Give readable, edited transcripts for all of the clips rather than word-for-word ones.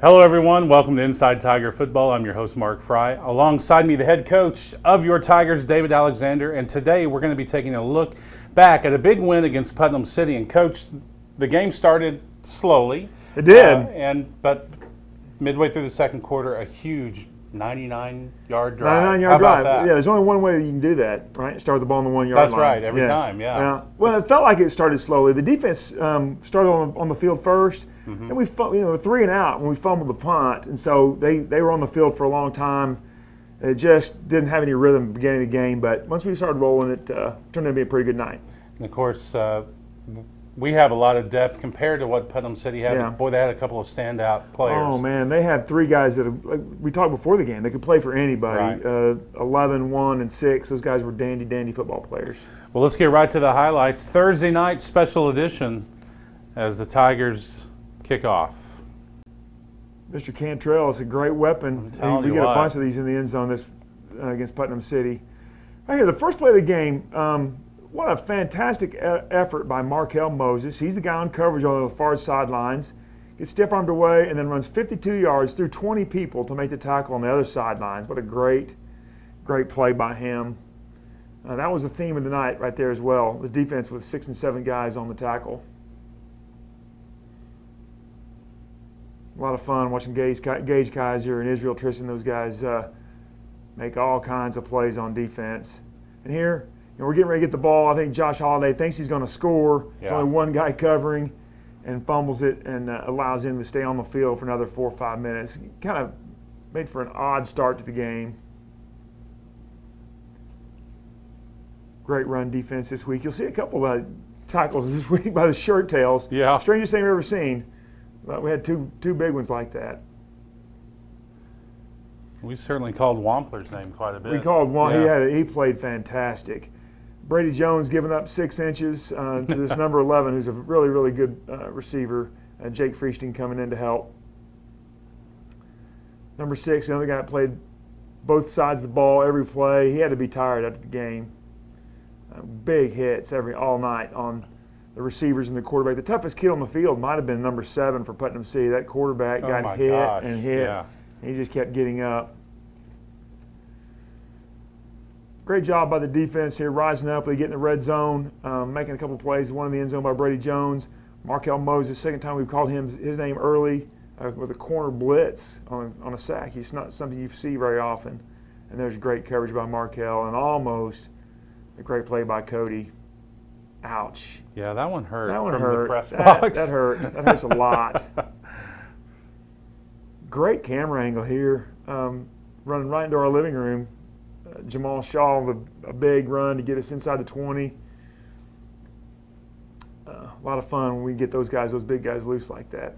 Hello everyone, welcome to Inside Tiger Football. I'm your host Mark Frie. Alongside me, the head coach of your Tigers, David Alexander, and today we're going to be taking a look back at a big win against Putnam City. And Coach, the game started slowly. It did. But midway through the second quarter, a huge 99-yard drive. 99-yard drive. Yeah, there's only one way you can do that, right? Start the ball on the 1 yard line. That's right, every time, yeah. Well, it felt like it started slowly. The defense started on the field first, and we 3 and out when we fumbled the punt, and so they were on the field for a long time. It just didn't have any rhythm at the beginning of the game, but once we started rolling, it turned out to be a pretty good night. And of course, we have a lot of depth compared to what Putnam City had. Yeah. Boy, they had a couple of standout players. Oh, man, they had 3 guys that, like we talked before the game, they could play for anybody. Right. 11, 1, and 6, those guys were dandy football players. Well, let's get right to the highlights. Thursday night special edition as the Tigers kick off. Mr. Cantrell is a great weapon. We get a bunch of these in the end zone this against Putnam City. Right here, the first play of the game, what a fantastic effort by Markel Moses. He's the guy on coverage on the far sidelines. Gets stiff-armed away and then runs 52 yards through 20 people to make the tackle on the other sidelines. What a great play by him. That was the theme of the night right there as well. The defense with 6 and 7 guys on the tackle. A lot of fun watching Gage Kaiser and Israel Tristan, those guys make all kinds of plays on defense. And here, we're getting ready to get the ball. I think Josh Holliday thinks he's going to score. Yeah. There's only one guy covering and fumbles it and allows him to stay on the field for another 4 or 5 minutes. Kind of made for an odd start to the game. Great run defense this week. You'll see a couple of tackles this week by the shirt tails. Yeah. Strangest thing I've ever seen. But we had two big ones like that. We certainly called Wampler's name quite a bit. We called one. Yeah. He played fantastic. Brady Jones giving up 6 inches to this number 11, who's a really good receiver. Jake Friesting coming in to help. Number 6, the other guy that played both sides of the ball every play. He had to be tired after the game. Big hits all night on the receivers and the quarterback. The toughest kid on the field might have been number 7 for Putnam City. That quarterback got hit and hit. Yeah. He just kept getting up. Great job by the defense here, rising up. They get in the red zone, making a couple plays. One in the end zone by Brady Jones. Markel Moses, second time we've called his name early with a corner blitz on a sack. It's not something you see very often. And there's great coverage by Markel and almost a great play by Cody. Ouch. Yeah, that one hurt. That one from hurt. The press box. That hurt. That hurts a lot. Great camera angle here. Running right into our living room. Jamal Shaw with a big run to get us inside the 20. A lot of fun when we get those big guys loose like that.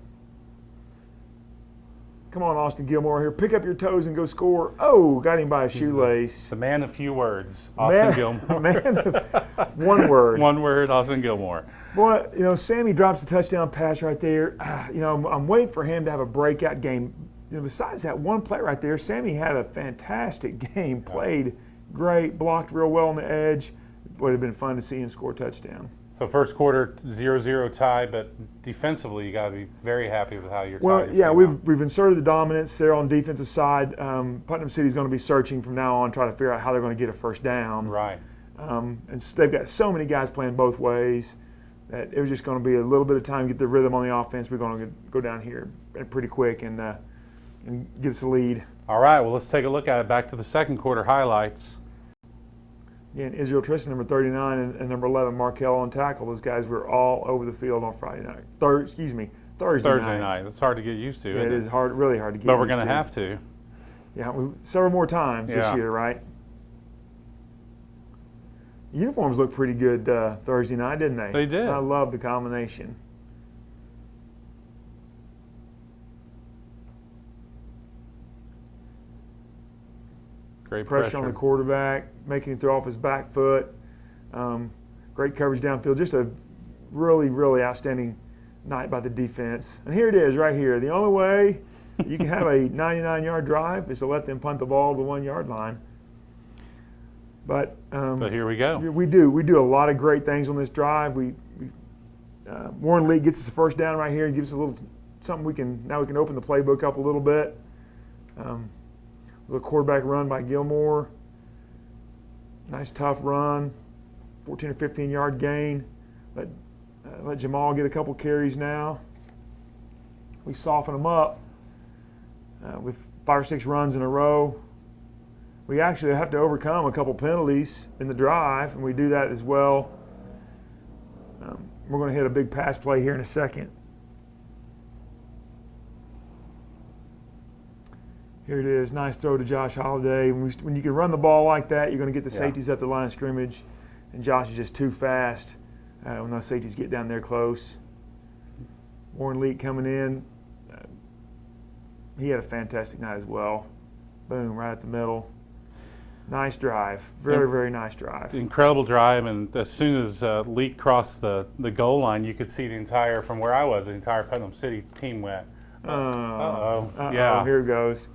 Come on, Austin Gilmore here. Pick up your toes and go score. Oh, got him by a shoelace. The man of few words, Austin Gilmore. Man of one word. One word, Austin Gilmore. Boy, Sammy drops the touchdown pass right there. I'm waiting for him to have a breakout game. Besides that one play right there, Sammy had a fantastic game. Played great, blocked real well on the edge. Would have been fun to see him score a touchdown. So first quarter 0-0 tie, but defensively you got to be very happy with how you're. Well, yeah, we've inserted the dominance there on the defensive side. Putnam City's going to be searching from now on, trying to figure out how they're going to get a first down. Right. And they've got so many guys playing both ways that it was just going to be a little bit of time to get the rhythm on the offense. We're going to go down here pretty quick and get us a lead. All right, well, let's take a look at it. Back to the second quarter highlights. Again, Israel Tristan, number 39, and number 11, Markel on tackle. Those guys were all over the field on Friday night. Thursday night. That's hard to get used to. Yeah, it is really hard to get used to. But we're going to have to. Yeah, several more times this year, right? Uniforms looked pretty good Thursday night, didn't they? They did. I love the combination. Great pressure on the quarterback, making him throw off his back foot. Great coverage downfield. Just a really outstanding night by the defense. And here it is right here. The only way you can have a 99-yard drive is to let them punt the ball to the 1 yard line. But here we go. We do a lot of great things on this drive. Warren Lee gets us a first down right here and gives us a little something we can open the playbook up a little bit. The quarterback run by Gilmore. Nice tough run, 14 or 15 yard gain. Let Jamal get a couple carries now. We soften them up with 5 or 6 runs in a row. We actually have to overcome a couple penalties in the drive, and we do that as well. We're going to hit a big pass play here in a second. Here it is, nice throw to Josh Holliday. When you can run the ball like that, you're going to get the safeties at the line of scrimmage, and Josh is just too fast when those safeties get down there close. Warren Leak coming in. He had a fantastic night as well. Boom, right at the middle. Nice drive. Very, very nice drive. Incredible drive, and as soon as Leak crossed the goal line, you could see from where I was, the entire Putnam City team went. Yeah. Here it goes.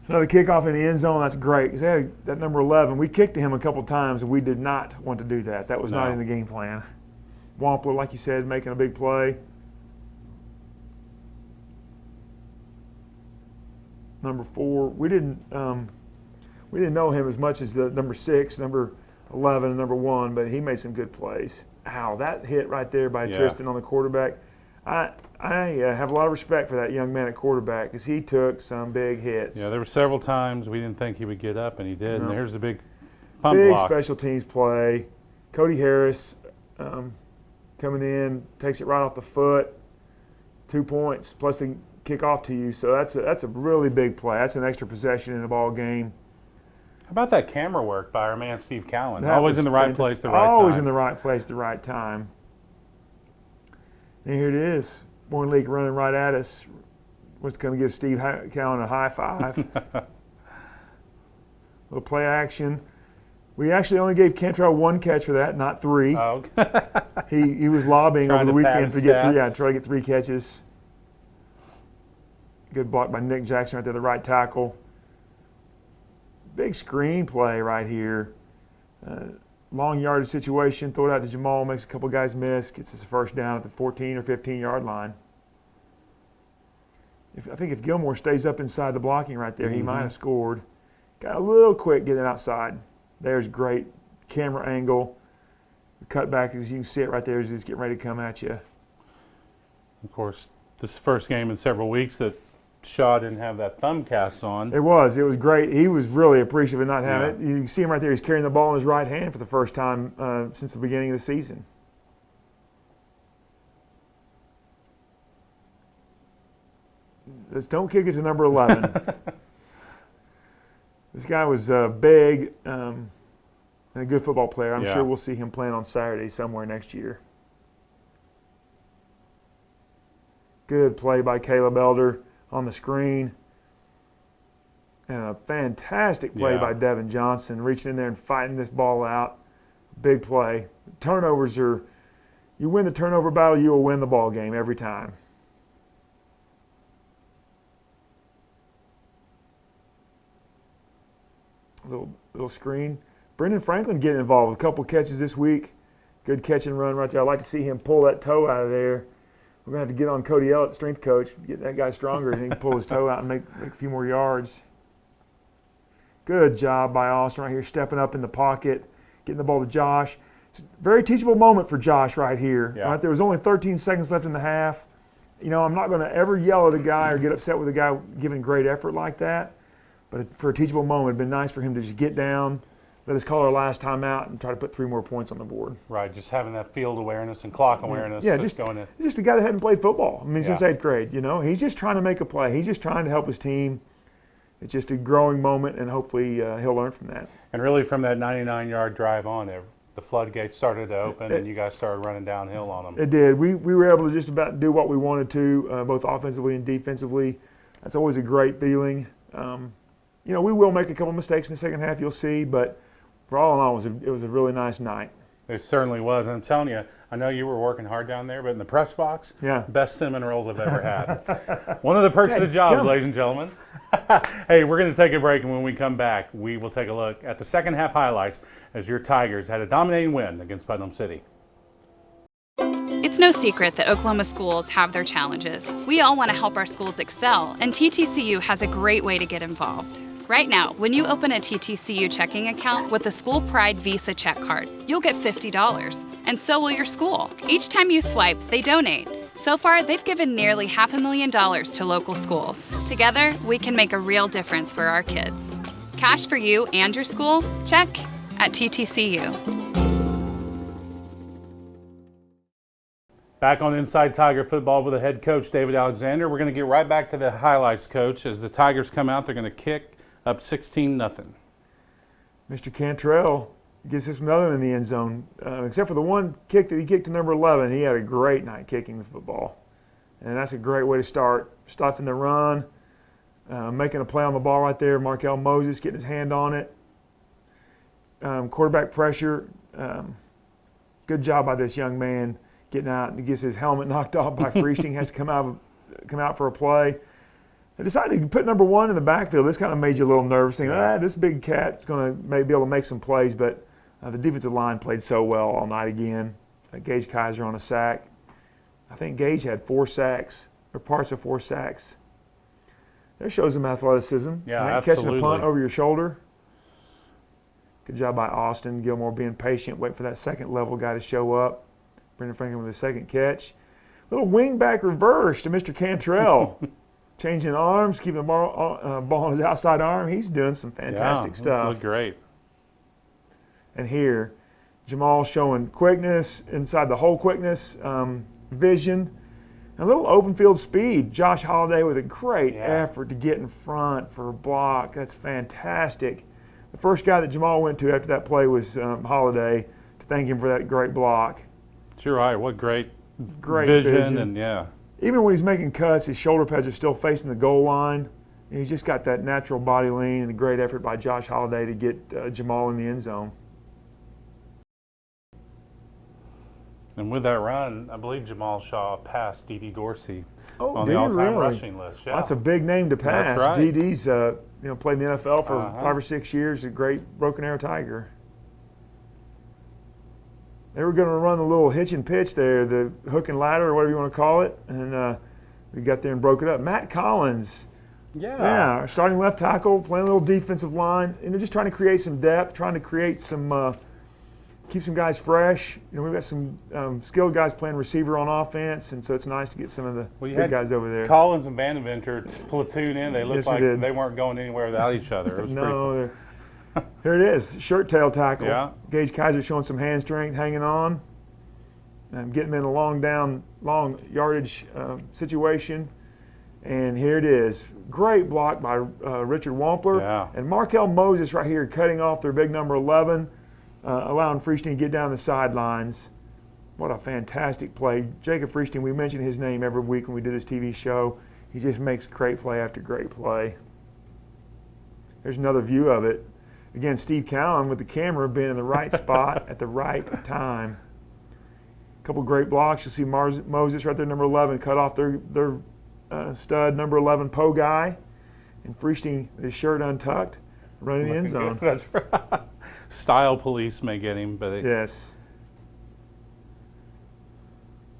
Another kickoff in the end zone. That's great because they had that number 11. We kicked to him a couple times, and we did not want to do that. That was not in the game plan. Wampler, like you said, making a big play. Number 4. We didn't know him as much as the number 6, number 11, and number 1, but he made some good plays. Ow, that hit right there by Tristan on the quarterback. I have a lot of respect for that young man at quarterback because he took some big hits. Yeah, there were several times we didn't think he would get up, and he did. No. And there's a big pump block. Big special teams play. Cody Harris coming in, takes it right off the foot. 2 points plus the kick off to you. So that's a really big play. That's an extra possession in the ball game. How about that camera work by our man Steve Cowan? Always in the right place at the right time. Always in the right place at the right time. And here it is. Warren Leak running right at us. Was going to give Steve Cowan a high five. Little play action. We actually only gave Cantrell 1 catch for that, not 3. Oh. He was lobbying over the weekend to get 3. Yeah, try to get 3 catches. Good block by Nick Jackson right there, the right tackle. Big screen play right here. Long yardage situation, throw it out to Jamal, makes a couple guys miss, gets us a first down at the 14 or 15 yard line. I think if Gilmore stays up inside the blocking right there, he might have scored. Got a little quick getting outside. There's great camera angle. The cutback, as you can see it right there, is just getting ready to come at you. Of course, this first game in several weeks that Shaw didn't have that thumb cast on. It was great. He was really appreciative of not having it. You can see him right there. He's carrying the ball in his right hand for the first time since the beginning of the season. Let's don't kick it to number 11. This guy was big and a good football player. I'm sure we'll see him playing on Saturday somewhere next year. Good play by Caleb Elder on the screen. And a fantastic play by Devin Johnson, reaching in there and fighting this ball out. Big play. Turnovers are, you win the turnover battle, you will win the ball game every time. Little screen. Brendan Franklin getting involved with a couple catches this week. Good catch and run right there. I'd like to see him pull that toe out of there. We're going to have to get on Cody Ellett, strength coach, get that guy stronger, and he can pull his toe out and make a few more yards. Good job by Austin right here, stepping up in the pocket, getting the ball to Josh. It's a very teachable moment for Josh right here. Yeah. Right, there was only 13 seconds left in the half. You know, I'm not going to ever yell at a guy or get upset with a guy giving great effort like that. But for a teachable moment, it would have been nice for him to just get down, let us call our last time out, and try to put 3 more points on the board. Right, just having that field awareness and clock awareness. Yeah, just going in. Just a guy that hadn't played football. I mean, since 8th grade, you know. He's just trying to make a play. He's just trying to help his team. It's just a growing moment, and hopefully he'll learn from that. And really from that 99-yard drive on, the floodgates started to open, and you guys started running downhill on them. It did. We were able to just about do what we wanted to, both offensively and defensively. That's always a great feeling. You know, we will make a couple mistakes in the second half, you'll see, but for all in all, it was a really nice night. It certainly was. And I'm telling you, I know you were working hard down there, but in the press box, best cinnamon rolls I've ever had. One of the perks of the job, ladies and gentlemen. Hey, we're going to take a break, and when we come back, we will take a look at the second half highlights as your Tigers had a dominating win against Putnam City. It's no secret that Oklahoma schools have their challenges. We all want to help our schools excel, and TTCU has a great way to get involved. Right now, when you open a TTCU checking account with a School Pride Visa check card, you'll get $50, and so will your school. Each time you swipe, they donate. So far, they've given nearly $500,000 to local schools. Together, we can make a real difference for our kids. Cash for you and your school? Check at TTCU. Back on Inside Tiger Football with the head coach, David Alexander. We're going to get right back to the highlights, Coach. As the Tigers come out, they're going to kick up 16-0. Mr. Cantrell gets this another one in the end zone. Except for the one kick that he kicked to number 11, he had a great night kicking the football. And that's a great way to start. Stuffing the run, making a play on the ball right there. Markel Moses getting his hand on it. Quarterback pressure. Good job by this young man getting out and gets his helmet knocked off by Friesting. Has to come out for a play. I decided to put number 1 in the backfield. This kind of made you a little nervous, thinking, this big cat's going to maybe be able to make some plays, but the defensive line played so well all night again. Gage Kaiser on a sack. I think Gage had 4 sacks, or parts of 4 sacks. That shows some athleticism. Yeah, right? absolutely. Catching a punt over your shoulder. Good job by Austin Gilmore being patient, wait for that second level guy to show up. Brendan Franklin with a second catch. Little wingback reverse to Mr. Cantrell. Changing arms, keeping the ball on his outside arm. He's doing some fantastic stuff. Looked great. And here, Jamal showing quickness, inside the hole quickness, vision, and a little open field speed. Josh Holliday with a great effort to get in front for a block. That's fantastic. The first guy that Jamal went to after that play was Holliday to thank him for that great block. You're right. What great vision. And even when he's making cuts, his shoulder pads are still facing the goal line. And he's just got that natural body lean and a great effort by Josh Holliday to get Jamal in the end zone. And with that run, I believe Jamal Shaw passed D.D. Dorsey on did the he all-time really? rushing list. Yeah. That's a big name to pass. That's right. D.D.'s played in the NFL for 5 or 6 years. A great Broken Arrow Tiger. They were going to run the little hitch and pitch there, the hook and ladder or whatever you want to call it, and we got there and broke it up. Matt Collins, our starting left tackle, playing a little defensive line, and they're just trying to create some depth, trying to create some, keep some guys fresh. We've got some skilled guys playing receiver on offense, and so it's nice to get some of the big guys over there. Collins and Vandeventer platoon in. They looked like they weren't going anywhere without each other. It was no, here it is, shirt tail tackle. Yeah. Gage Kaiser showing some hand strength, hanging on, and getting in a long yardage situation. And here it is. Great block by Richard Wampler. Yeah. And Markel Moses right here cutting off their big number 11, allowing Friesting to get down the sidelines. What a fantastic play. Jacob Friesting, we mention his name every week when we do this TV show. He just makes great play after great play. There's another view of it. Again, Steve Cowan with the camera being in the right spot at the right time. A couple great blocks. You'll see Moses right there, number 11, cut off their stud, number 11 Poe guy. And Friesting, his shirt untucked, running the end zone. That's right. Style police may get him, but yes.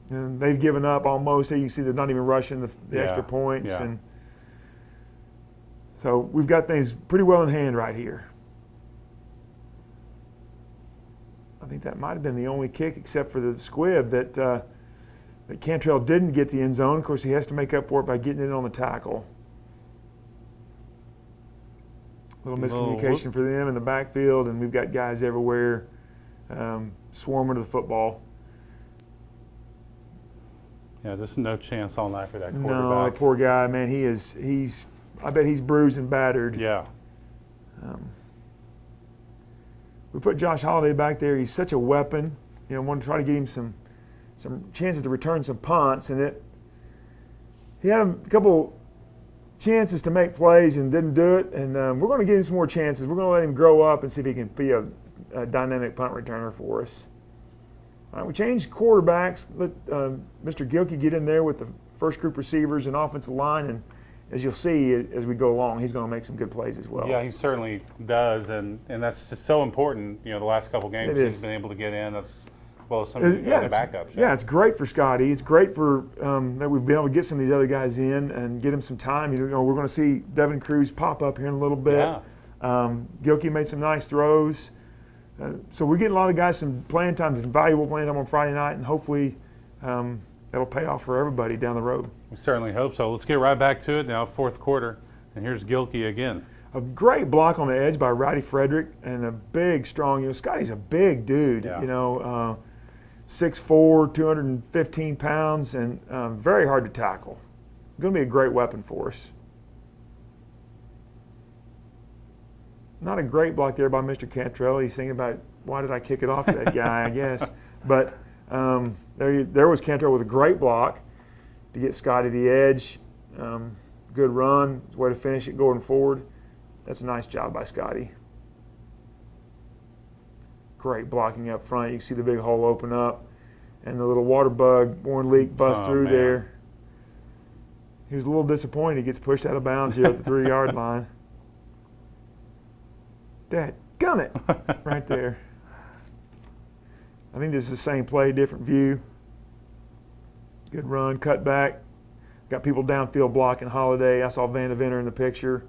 And they've given up almost. You can see they're not even rushing the extra points. Yeah. And so we've got things pretty well in hand right here. I think that might have been the only kick except for the squib that Cantrell didn't get the end zone. Of course, he has to make up for it by getting it on the tackle. A little miscommunication for them in the backfield, and we've got guys everywhere swarming to the football. Yeah, just no chance all night for that quarterback. No, poor guy, man. I bet he's bruised and battered. Yeah. We put Josh Holliday back there. He's such a weapon. Want to try to get him some chances to return some punts, and he had a couple chances to make plays and didn't do it. And we're going to give him some more chances. We're going to let him grow up and see if he can be a dynamic punt returner for us. All right, we changed quarterbacks. Let Mr. Gilkey get in there with the first group receivers and offensive line, and as you'll see as we go along, he's going to make some good plays as well. Yeah, he certainly does, and that's just so important. The last couple games he's been able to get in. That's well as some of the other backups. Yeah, it's great for Scotty. It's great for that we've been able to get some of these other guys in and get him some time. You know, we're going to see Devin Cruz pop up here in a little bit. Yeah. Gilkey made some nice throws. So we're getting a lot of guys some playing time, some valuable playing time on Friday night, and hopefully that'll pay off for everybody down the road. We certainly hope so. Let's get right back to it now, fourth quarter. And here's Gilkey again. A great block on the edge by Roddy Frederick, and a big, strong, Scotty's a big dude, 6'4", 215 pounds, and very hard to tackle. Going to be a great weapon for us. Not a great block there by Mr. Cantrell. He's thinking about, why did I kick it off to that guy, I guess. But there was Cantrell with a great block to get Scotty the edge. Good run, way to finish it going forward. That's a nice job by Scotty. Great blocking up front. You can see the big hole open up, and the little water bug born leak bust through there. He was a little disappointed. He gets pushed out of bounds here at the 3-yard line. Dadgummit, right there. I think this is the same play, different view. Good run, cut back. Got people downfield blocking Holiday. I saw Van Deventer in the picture.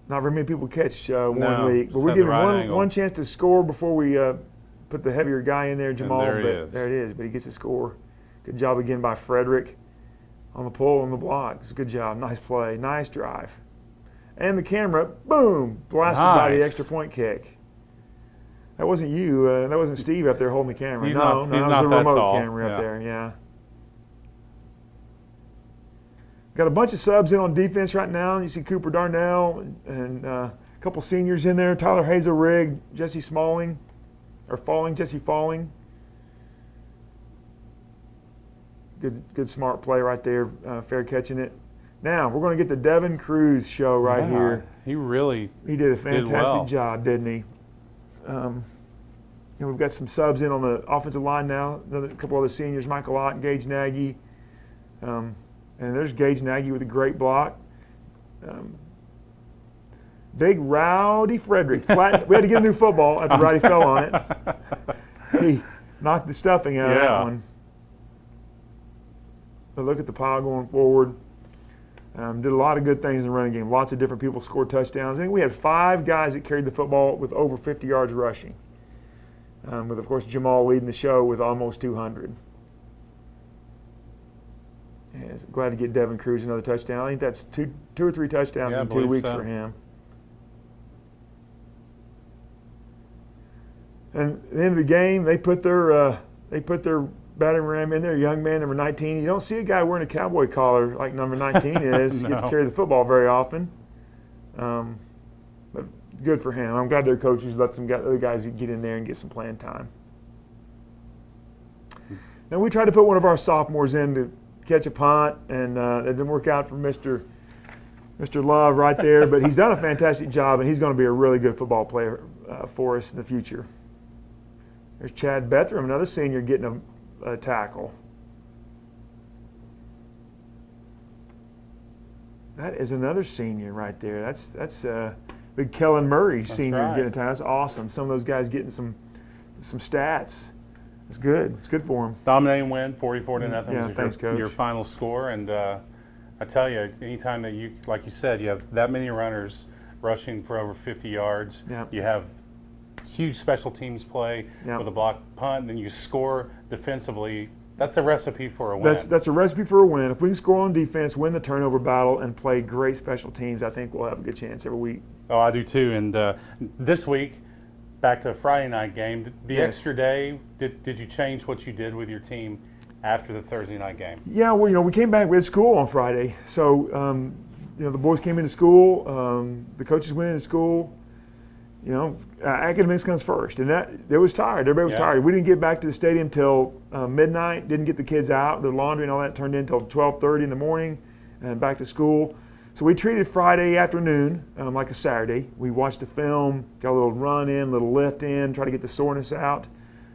Not very many people catch one week, but we give him one chance to score before we put the heavier guy in there, Jamal. There it is, but he gets a score. Good job again by Frederick on the pull on the block. It's a good job, nice play, nice drive. And the camera, boom, blasted by the extra point kick. That wasn't you, that wasn't Steve up there holding the camera. He's no, not, that was the remote camera up there, yeah. Got a bunch of subs in on defense right now. You see Cooper Darnell and a couple seniors in there. Tyler Hazel-Rigg, Jesse Falling. Good smart play right there, fair catching it. Now, we're going to get the Devin Cruz show right here. He did a fantastic job, didn't he? We've got some subs in on the offensive line now. A couple other seniors, Michael Ott, Gage Nagy. And there's Gage Nagy with a great block. Big Rowdy Frederick. We had to get a new football after Rowdy fell on it. He knocked the stuffing out of that one. But look at the pile going forward. Did a lot of good things in the running game. Lots of different people scored touchdowns. I think we had 5 guys that carried the football with over 50 yards rushing. With, of course, Jamal leading the show with almost 200. Yeah, glad to get Devin Cruz another touchdown. I think that's two or three touchdowns in 2 weeks for him. And at the end of the game, they put their battering ram in there, young man, number 19. You don't see a guy wearing a cowboy collar like number 19 is. No. Get to carry the football very often. But good for him. I'm glad their coaches let some other guys get in there and get some playing time. Now we tried to put one of our sophomores in to catch a punt, and it didn't work out for Mr. Love right there, but he's done a fantastic job, and he's going to be a really good football player for us in the future. There's Chad Bethram, another senior, getting a tackle. That is another senior right there. That's big Kellen Murray senior getting a tackle. That's awesome. Some of those guys getting some stats. It's good. It's good for him. Dominating win, 44-0 yeah, was your final score. And I tell you, anytime that you, like you said, you have that many runners rushing for over 50 yards, you have huge special teams play with a block punt, and you score defensively. That's a recipe for a win. That's a recipe for a win. If we can score on defense, win the turnover battle, and play great special teams, I think we'll have a good chance every week. Oh, I do too. And this week, back to a Friday night game, the extra day, did you change what you did with your team after the Thursday night game? Yeah, well, we came back. We had school on Friday. So, the boys came into school. The coaches went into school. Academics comes first. And it was tired. Everybody was tired. We didn't get back to the stadium till midnight. Didn't get the kids out. The laundry and all that turned in until 12:30 in the morning and back to school. So we treated Friday afternoon like a Saturday. We watched the film, got a little run in, a little lift in, try to get the soreness out,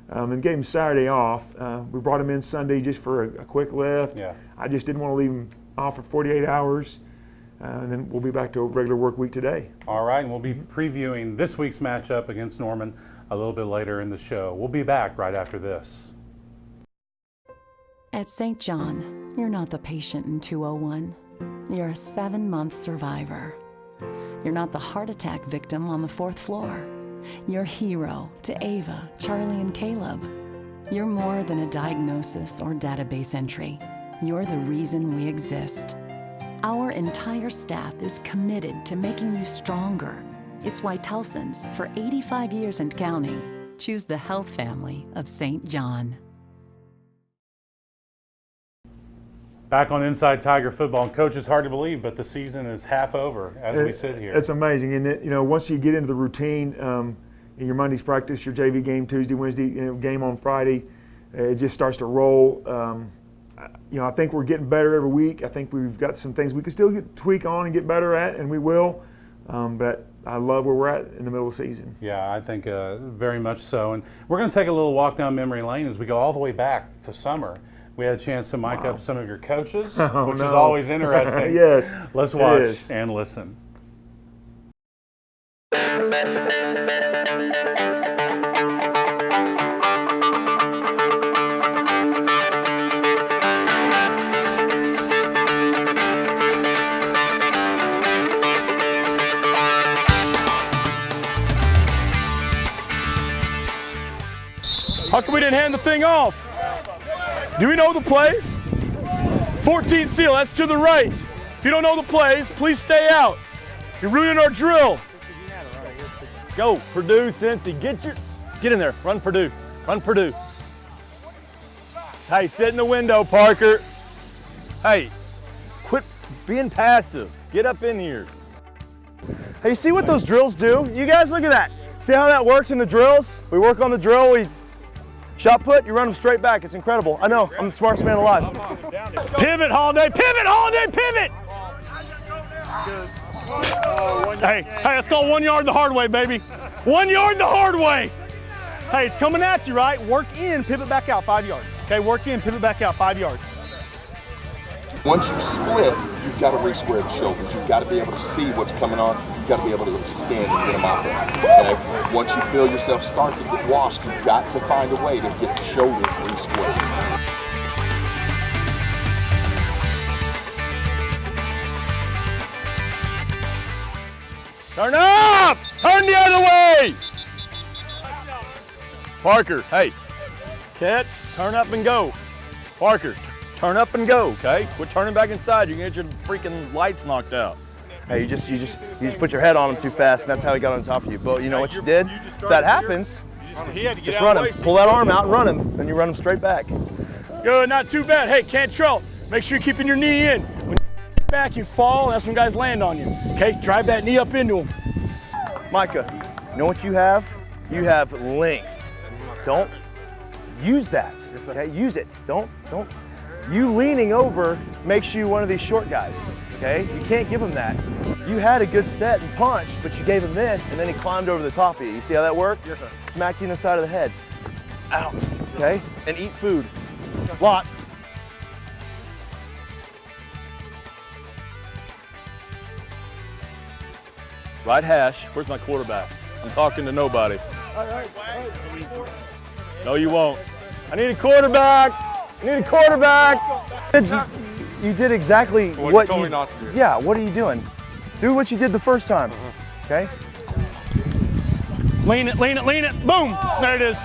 and gave them Saturday off. We brought them in Sunday just for a quick lift. Yeah. I just didn't want to leave them off for 48 hours. and then we'll be back to a regular work week today. All right, and we'll be previewing this week's matchup against Norman a little bit later in the show. We'll be back right after this. At St. John, you're not the patient in 201. You're a 7-month survivor. You're not the heart attack victim on the 4th floor. You're hero to Ava, Charlie, and Caleb. You're more than a diagnosis or database entry. You're the reason we exist. Our entire staff is committed to making you stronger. It's why Telsons, for 85 years and counting, choose the health family of St. John. Back on Inside Tiger Football, and Coach, it's hard to believe, but the season is half over as we sit here. It's amazing, and you know, once you get into the routine, in your Monday's practice, your JV game Tuesday, Wednesday, game on Friday, it just starts to roll. You know, I think we're getting better every week. I think we've got some things we can still tweak on and get better at, and we will. But I love where we're at in the middle of the season. Yeah, I think very much so. And we're going to take a little walk down memory lane as we go all the way back to summer. We had a chance to mic up some of your coaches, which is always interesting. Yes. Let's watch and listen. How come we didn't hand the thing off? Do we know the plays? 14th seal, that's to the right. If you don't know the plays, please stay out. You're ruining our drill. Go, Purdue, Cincy, get in there, run Purdue, run Purdue. Hey, sit in the window, Parker. Hey, quit being passive, get up in here. Hey, you see what those drills do? You guys, look at that. See how that works in the drills? We work on the drill, we shot put, you run them straight back. It's incredible. I know, I'm the smartest man alive. Pivot, Holiday, pivot! Hey, let's go 1 yard the hard way, baby. 1 yard the hard way. Hey, it's coming at you, right? Work in, pivot back out 5 yards. Okay, work in, pivot back out 5 yards. Once you split, you've got to re-square the shoulders. You've got to be able to see what's coming on. You've got to be able to stand and get them off there. Okay? Once you feel yourself start to get washed, you've got to find a way to get the shoulders re-squared. Turn up! Turn the other way! Parker, hey. Catch, turn up and go. Parker, turn up and go, okay? Quit turning back inside. You're gonna get your freaking lights knocked out. Hey, you just put your head on him too fast, and that's how he got on top of you. But you know what you did? If that happens, just run him. Pull that arm out and run him, and you run him straight back. Good, not too bad. Hey, Cantrell, make sure you're keeping your knee in. When you get back, you fall, and that's when guys land on you. Okay, drive that knee up into him. Micah, you know what you have? You have length. Don't use that. Okay, use it. Don't. You leaning over makes you one of these short guys. Okay, you can't give him that. You had a good set and punch, but you gave him this, and then he climbed over the top of you. You see how that worked? Yes, sir. Smacked you in the side of the head. Out. Okay, and eat food. Lots. Right hash. Where's my quarterback? I'm talking to nobody. No, you won't. I need a quarterback. You did exactly what what you told me not to do. Yeah, what are you doing? Do what you did the first time. Okay? Lean it. Boom. There it is.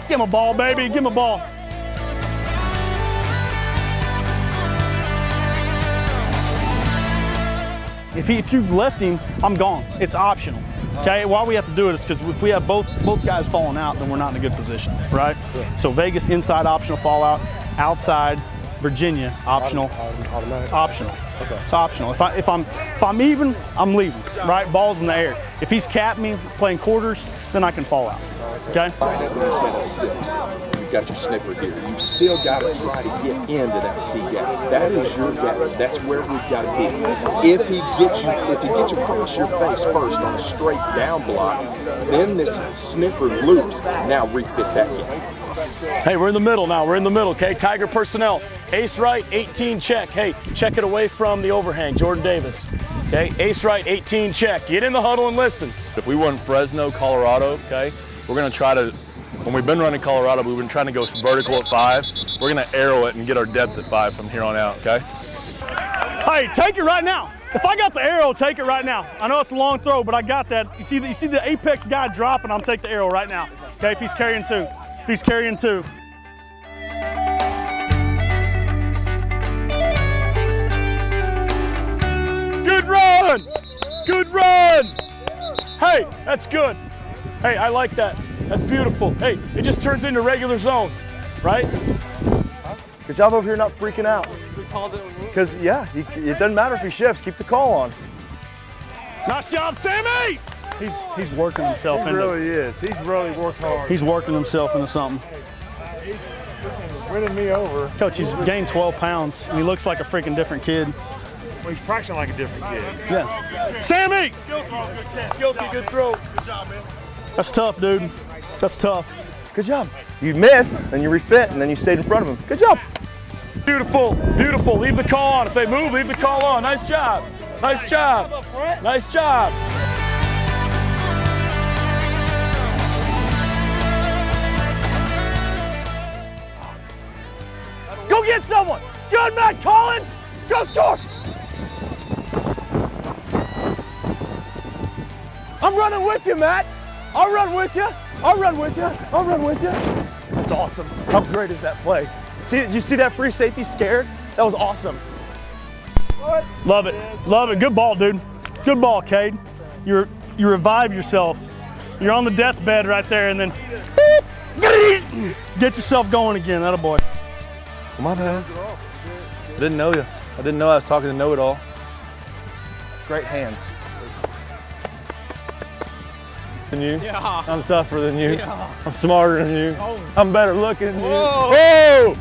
Give him a ball, baby. Give him a ball. If you've left him, I'm gone. It's optional. Okay, why we have to do it is because if we have both guys falling out, then we're not in a good position, right? Yeah. So Vegas inside optional fallout, outside Virginia optional. Automatic. Optional. Okay. It's optional. If I'm even, I'm leaving. Right, ball's in the air. If he's capped me playing quarters, then I can fall out. Okay. You've got your sniffer here. You've still got to try to get into that C gap. That is your gap. That's where we've got to be. If he gets across your face first on a straight down block, then this sniffer loops. Now refit that gap. Hey, we're in the middle now. We're in the middle, okay? Tiger personnel. Ace right, 18 check. Hey, check it away from the overhang. Jordan Davis. Okay, ace right, 18 check. Get in the huddle and listen. If we were in Fresno, Colorado, okay, we're going to try to, when we've been running Colorado, we've been trying to go vertical at 5. We're going to arrow it and get our depth at 5 from here on out, okay? Hey, take it right now. If I got the arrow, take it right now. I know it's a long throw, but I got that. You see the apex guy dropping, I'm taking the arrow right now. Okay, if he's carrying 2. If he's carrying 2. Good run! Good run! Hey, that's good. Hey, I like that. That's beautiful. Hey, it just turns into regular zone, right? Good job over here not freaking out. We called it. Because, yeah, it doesn't matter if he shifts. Keep the call on. Nice job, Sammy! He's working himself into it. He really is. He's really worked hard. He's working himself into something. He's winning me over. Coach, he's gained 12 pounds, and he looks like a freaking different kid. Well, he's practicing like a different kid. Yeah. Sammy! Guilty, good throw. Good job, man. That's tough, dude. That's tough. Good job. You missed, then you refit, and then you stayed in front of him. Good job. Beautiful, beautiful. Leave the call on. If they move, leave the call on. Nice job. Nice job. Nice job. Go get someone. Good, Matt Collins. Go score. I'm running with you, Matt. I'll run with you. I'll run with you. I'll run with you. That's awesome. How great is that play? Did you see that free safety scared? That was awesome. Love it. Love it. Good ball, dude. Good ball, Cade. You revive yourself. You're on the deathbed right there, and then get yourself going again. Atta boy. My bad. I didn't know this. I didn't know I was talking to know-it-all. Great hands. Than you? Yeah. I'm tougher than you. Yeah. I'm smarter than you. Oh. I'm better looking than you. Whoa. Whoa!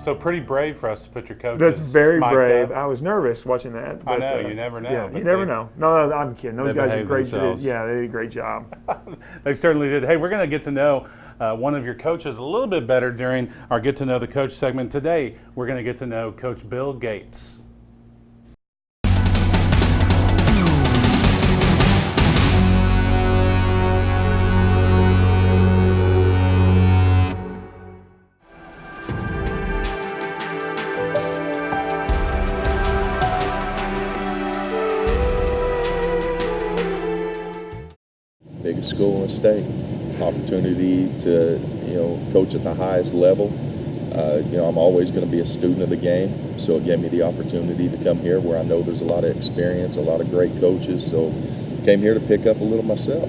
So pretty brave for us to put your coach. That's very mic'd brave. up. I was nervous watching that. I but, know, you never know, Yeah, but you never they- know. No, I'm kidding. Those they guys are behaved great. themselves. Yeah, they did a great job. They certainly did. Hey, we're going to get to know one of your coaches a little bit better during our Get to Know the Coach segment. Today, we're going to get to know Coach Bill Gates. Biggest school in the state. Opportunity to, coach at the highest level. I'm always going to be a student of the game, so it gave me the opportunity to come here where I know there's a lot of experience, a lot of great coaches, so came here to pick up a little myself.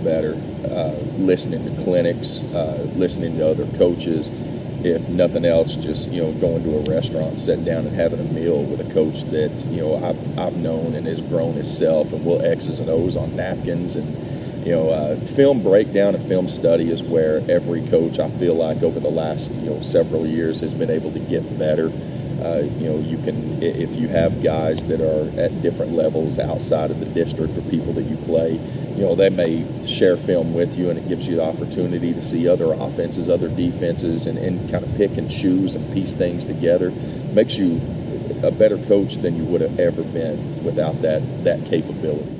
Better, listening to clinics, listening to other coaches. If nothing else, just going to a restaurant, sitting down and having a meal with a coach that I've known and has grown himself, and will X's and O's on napkins. And film breakdown and film study is where every coach, I feel like, over the last several years has been able to get better. You can, if you have guys that are at different levels outside of the district or people that you play, they may share film with you, and it gives you the opportunity to see other offenses, other defenses, and kind of pick and choose and piece things together. Makes you a better coach than you would have ever been without that capability.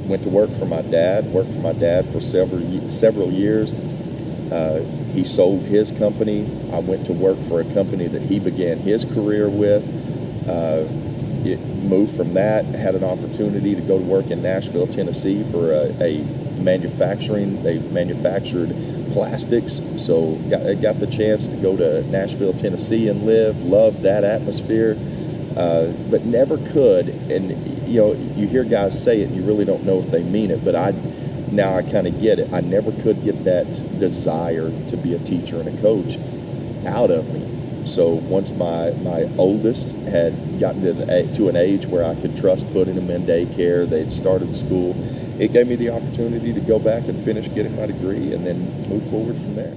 Went to work for my dad, worked for my dad for several years. He sold his company. I went to work for a company that he began his career with. It moved from that, had an opportunity to go to work in Nashville, Tennessee for a manufactured plastics, so got the chance to go to Nashville, Tennessee and live. Loved that atmosphere, but never could. And you know, you hear guys say it, and you really don't know if they mean it. But now I kind of get it. I never could get that desire to be a teacher and a coach out of me. So once my oldest had gotten to an age where I could trust putting them in daycare, they'd started school, it gave me the opportunity to go back and finish getting my degree and then move forward from there.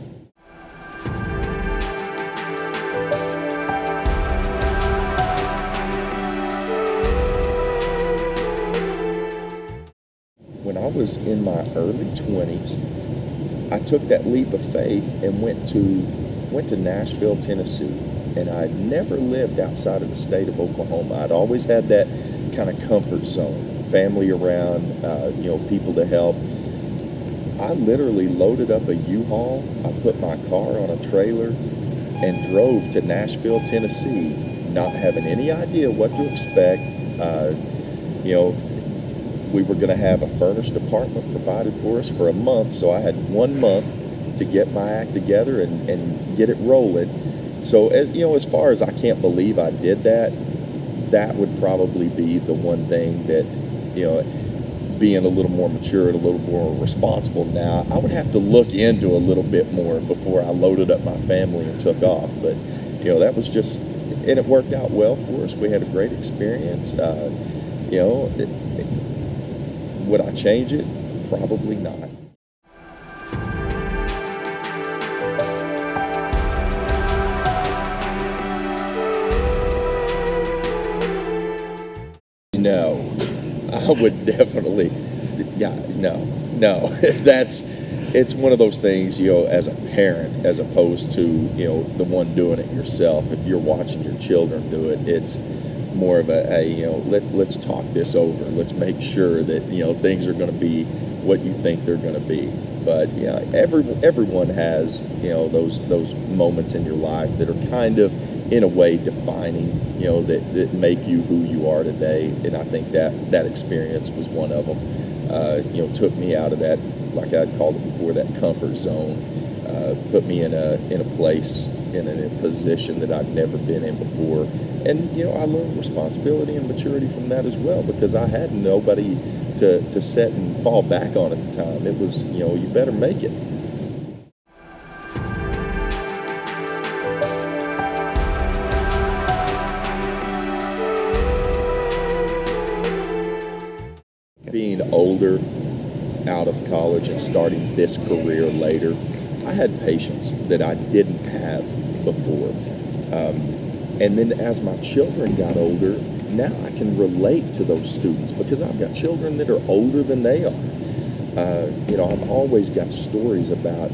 When I was in my early 20s, I took that leap of faith and went to Nashville, Tennessee, and I'd never lived outside of the state of Oklahoma. I'd always had that kind of comfort zone. Family around, people to help. I literally loaded up a U-Haul. I put my car on a trailer and drove to Nashville, Tennessee, not having any idea what to expect. We were going to have a furnished apartment provided for us for a month, so I had 1 month to get my act together and get it rolling. So, as far as I can't believe I did that, that would probably be the one thing that, being a little more mature and a little more responsible now, I would have to look into a little bit more before I loaded up my family and took off. But, that was just, and it worked out well for us. We had a great experience. Would I change it? Probably not. No, I would definitely, no. It's one of those things, as a parent, as opposed to, the one doing it yourself. If you're watching your children do it, it's more of a, hey, let's talk this over. Let's make sure that, things are going to be what you think they're going to be. But, everyone has, those moments in your life that are kind of, in a way, defining, that make you who you are today. And I think that experience was one of them. Took me out of that, like I called it before, that comfort zone. Put me in a place, in a position that I've never been in before. And, I learned responsibility and maturity from that as well, because I had nobody to set and fall back on at the time. It was, you better make it. Being older, out of college, and starting this career later, I had patience that I didn't have before. And then as my children got older, now I can relate to those students because I've got children that are older than they are. I've always got stories about,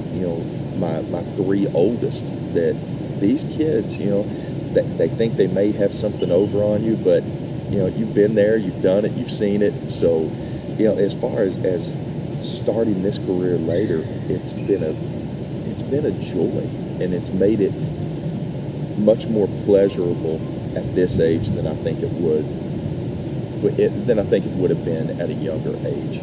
my 3 oldest, that these kids, they think they may have something over on you, but, you've been there, you've done it, you've seen it. So, as far as starting this career later, it's been a joy, and it's made it much more pleasurable at this age than I think it would have been at a younger age.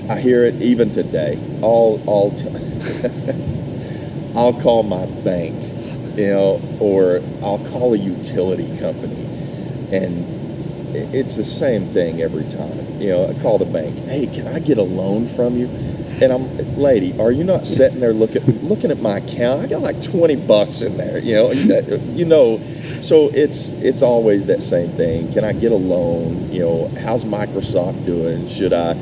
I hear it even today. I'll call my bank, or I'll call a utility company, and it's the same thing every time. I call the bank. Hey, can I get a loan from you? And lady, are you not sitting there looking at my account? I got like $20 in there. So it's always that same thing. Can I get a loan? How's Microsoft doing? Should I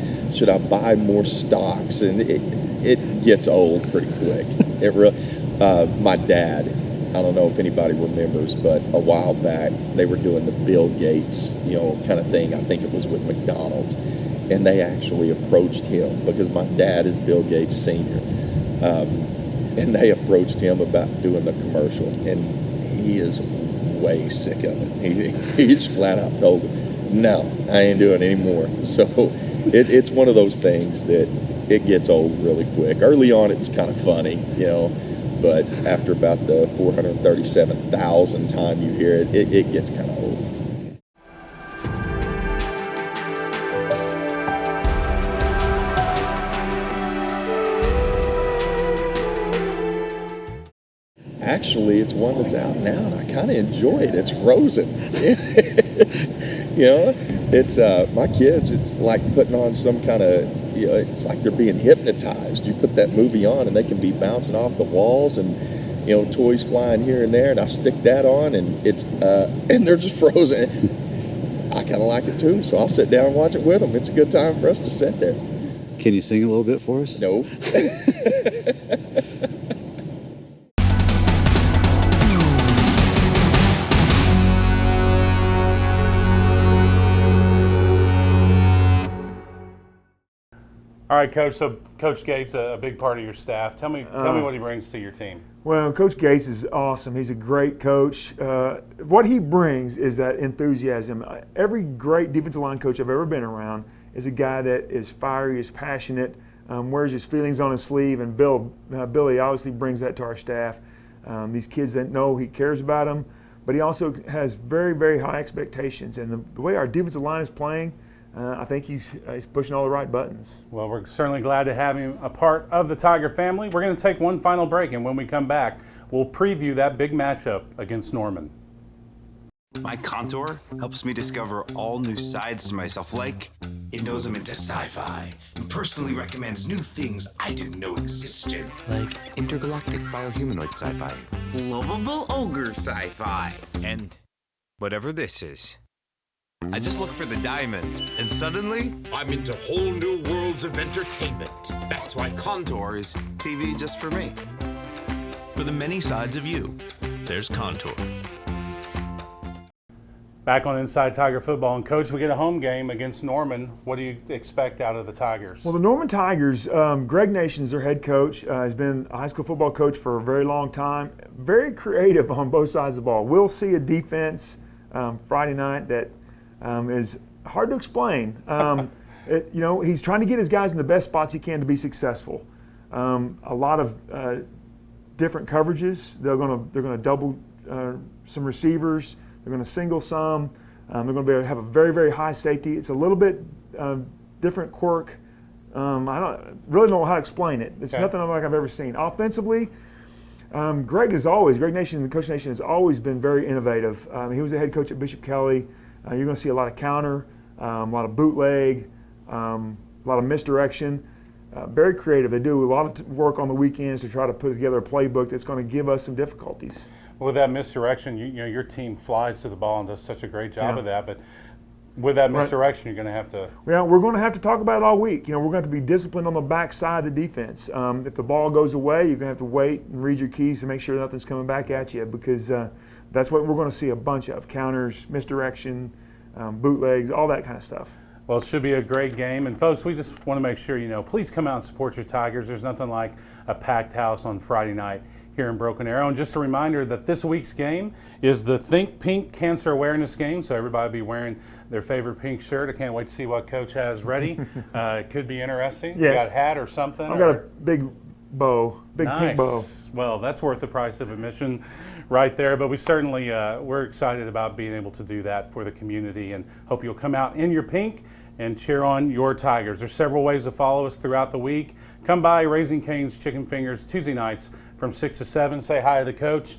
buy more stocks? And it gets old pretty quick. My dad, I don't know if anybody remembers, but a while back they were doing the Bill Gates, kind of thing. I think it was with McDonald's, and they actually approached him because my dad is Bill Gates Sr. And they approached him about doing the commercial, and he is way sick of it. He just flat out told them, no, I ain't doing it anymore. So it's one of those things that it gets old really quick. Early on, it was kind of funny, but after about the 437,000th time you hear it, it gets kind of old. Actually, it's one that's out now, and I kind of enjoy it. It's frozen. It's my kids. It's like putting on some kind of, it's like they're being hypnotized. You put that movie on, and they can be bouncing off the walls, and toys flying here and there. And I stick that on, and it's and they're just frozen. I kind of like it too, so I'll sit down and watch it with them. It's a good time for us to sit there. Can you sing a little bit for us? No. All right, Coach. So Coach Gates, a big part of your staff. Tell me what he brings to your team. Well, Coach Gates is awesome. He's a great coach. What he brings is that enthusiasm. Every great defensive line coach I've ever been around is a guy that is fiery, is passionate, wears his feelings on his sleeve. And Billy obviously brings that to our staff. These kids that know he cares about them, but he also has very, very high expectations. And the way our defensive line is playing, I think he's pushing all the right buttons. Well, we're certainly glad to have him a part of the Tiger family. We're going to take one final break, and when we come back, we'll preview that big matchup against Norman. My Contour helps me discover all new sides to myself, like it knows I'm into sci-fi and personally recommends new things I didn't know existed, like intergalactic biohumanoid sci-fi, lovable ogre sci-fi, and whatever this is. I just look for the diamonds, and suddenly, I'm into whole new worlds of entertainment. That's why Contour is TV just for me. For the many sides of you, there's Contour. Back on Inside Tiger Football, and Coach, we get a home game against Norman. What do you expect out of the Tigers? Well, the Norman Tigers, Greg Nation's their head coach, has been a high school football coach for a very long time. Very creative on both sides of the ball. We'll see a defense Friday night that is hard to explain. He's trying to get his guys in the best spots he can to be successful. A lot of different coverages. They're going to double some receivers. They're going to single some. They're going to be able to have a very, very high safety. It's a little bit different quirk. I really don't know how to explain it. It's nothing like I've ever seen. Offensively, Greg Nation, the Coach Nation has always been very innovative. He was the head coach at Bishop Kelly. You're going to see a lot of counter, a lot of bootleg, a lot of misdirection. Very creative. They do a lot of work on the weekends to try to put together a playbook that's going to give us some difficulties. With that misdirection, your team flies to the ball and does such a great job of that. But with that misdirection, you're going to have to. Yeah, we're going to have to talk about it all week. We're going to have to be disciplined on the backside of the defense. If the ball goes away, you're going to have to wait and read your keys to make sure nothing's coming back at you, because that's what we're going to see a bunch of: counters, misdirection, bootlegs, all that kind of stuff. Well, it should be a great game. And folks, we just want to make sure, please come out and support your Tigers. There's nothing like a packed house on Friday night here in Broken Arrow. And just a reminder that this week's game is the Think Pink Cancer Awareness Game. So everybody will be wearing their favorite pink shirt. I can't wait to see what Coach has ready. It could be interesting. Yes. You got a hat or something? I've got a big bow, pink bow. Well, that's worth the price of admission right there. But we certainly, we're excited about being able to do that for the community, and hope you'll come out in your pink and cheer on your Tigers. There's several ways to follow us throughout the week. Come by Raising Cane's Chicken Fingers Tuesday nights from 6 to 7. Say hi to the coach.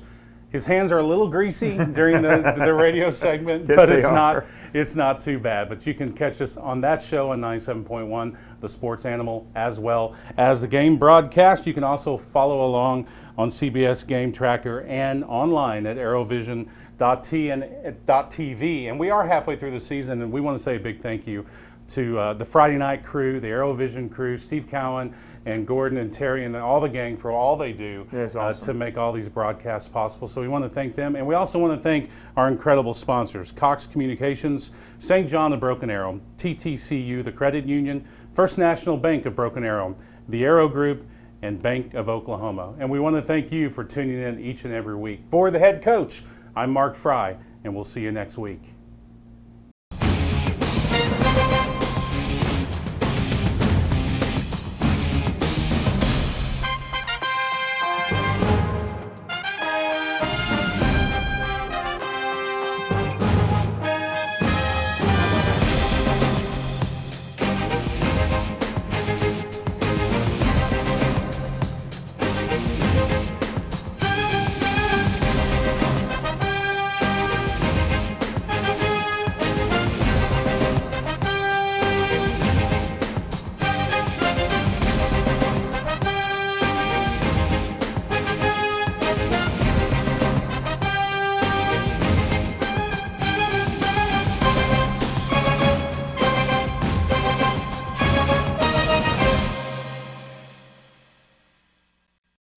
His hands are a little greasy during the radio segment, but it's not too bad. But you can catch us on that show on 97.1, The Sports Animal, as well as the game broadcast. You can also follow along on CBS Game Tracker and online at arrowvision.tv. And we are halfway through the season, and we want to say a big thank you to the Friday night crew, the ArrowVision crew, Steve Cowan and Gordon and Terry and all the gang for all they do to make all these broadcasts possible. So we want to thank them. And we also want to thank our incredible sponsors: Cox Communications, St. John of Broken Arrow, TTCU, the Credit Union, First National Bank of Broken Arrow, the Arrow Group, and Bank of Oklahoma. And we want to thank you for tuning in each and every week. For the head coach, I'm Mark Frie, and we'll see you next week.